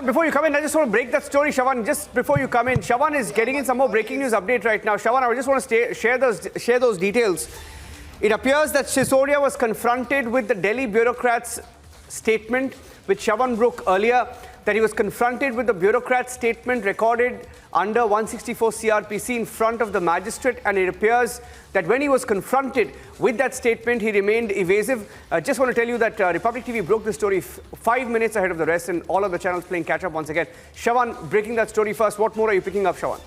Before you come in, I just want to break that story, Shawan. Just before you come in, Shawan is getting in some more breaking news update right now. Shawan, I just want to share those details. It appears that Sisodia was confronted with the Delhi bureaucrat's statement, which Shawan broke earlier, that he was confronted with the bureaucrat's statement recorded under 164 CRPC in front of the magistrate, and it appears that when he was confronted with that statement, he remained evasive. Just want to tell you that Republic TV broke the story 5 minutes ahead of the rest, and all of the channels playing catch-up once again. Shawan, breaking that story first. What more are you picking up, Shawan?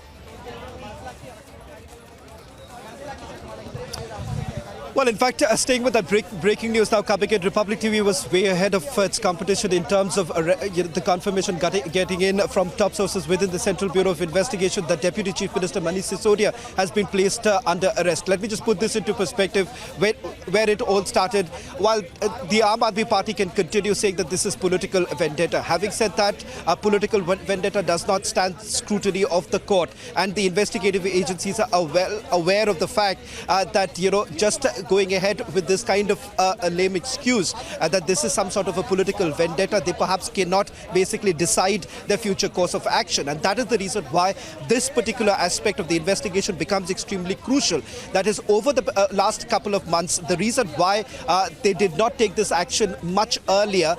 Well, in fact, staying with that breaking news now, Kabikit, Republic TV was way ahead of its competition in terms of the confirmation getting in from top sources within the Central Bureau of Investigation that Deputy Chief Minister Manish Sisodia has been placed under arrest. Let me just put this into perspective where it all started. While the Aam Aadmi Party can continue saying that this is political vendetta, having said that, political vendetta does not stand scrutiny of the court, and the investigative agencies are well aware of the fact that, just going ahead with this kind of a lame excuse that this is some sort of a political vendetta, they perhaps cannot basically decide their future course of action. And that is the reason why this particular aspect of the investigation becomes extremely crucial. That is, over the last couple of months, the reason why they did not take this action much earlier,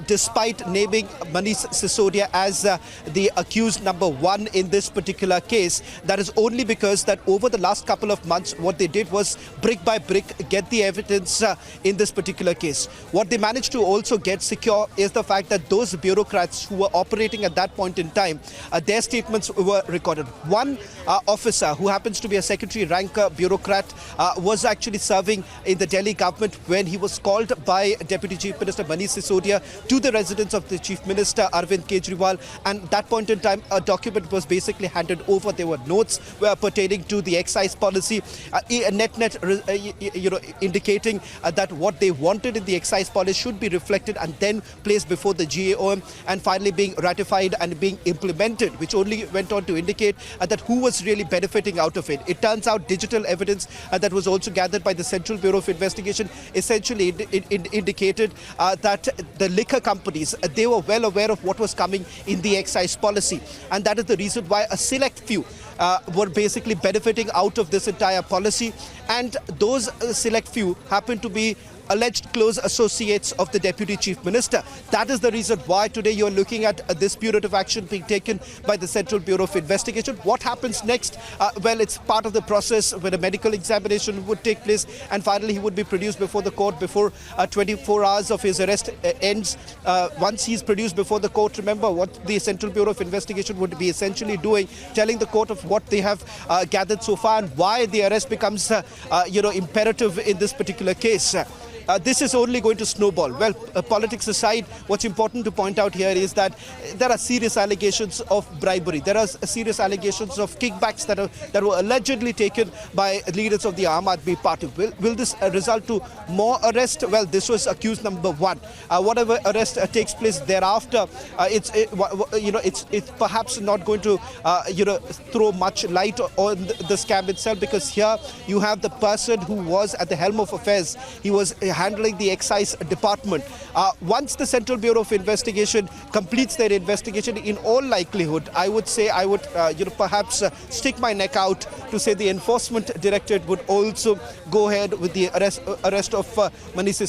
despite naming Manish Sisodia as the accused number one in this particular case, that is only because that over the last couple of months, what they did was brick by brick get the evidence in this particular case. What they managed to also get secure is the fact that those bureaucrats who were operating at that point in time, their statements were recorded. One officer who happens to be a secretary rank bureaucrat was actually serving in the Delhi government when he was called by Deputy Chief Minister Manish Sisodia to the residence of the Chief Minister Arvind Kejriwal, and at that point in time a document was basically handed over. There were notes pertaining to the excise policy, indicating that what they wanted in the excise policy should be reflected and then placed before the GAOM, and finally being ratified and being implemented, which only went on to indicate that who was really benefiting out of it. It turns out digital evidence that was also gathered by the Central Bureau of Investigation essentially indicated that the liquor companies, they were well aware of what was coming in the excise policy, and that is the reason why a select few were basically benefiting out of this entire policy, and those select few happen to be alleged close associates of the Deputy Chief Minister. That is the reason why today you're looking at this punitive action being taken by the Central Bureau of Investigation. What happens next? Well, it's part of the process where a medical examination would take place, and finally he would be produced before the court before 24 hours of his arrest ends. Once he's produced before the court, remember what the Central Bureau of Investigation would be essentially doing, telling the court of what they have gathered so far and why the arrest becomes imperative in this particular case. This is only going to snowball. Well, politics aside, what's important to point out here is that there are serious allegations of bribery. There are serious allegations of kickbacks that were allegedly taken by leaders of the Aam Aadmi Party. Will this result to more arrest? Well, this was accused number one. Whatever arrest takes place thereafter, it's perhaps not going to throw much light on the scam itself, because here you have the person who was at the helm of affairs. He was handling the excise department. Once the Central Bureau of Investigation completes their investigation, in all likelihood, I would perhaps stick my neck out to say the Enforcement Directorate would also go ahead with the arrest of Manish Sisodia.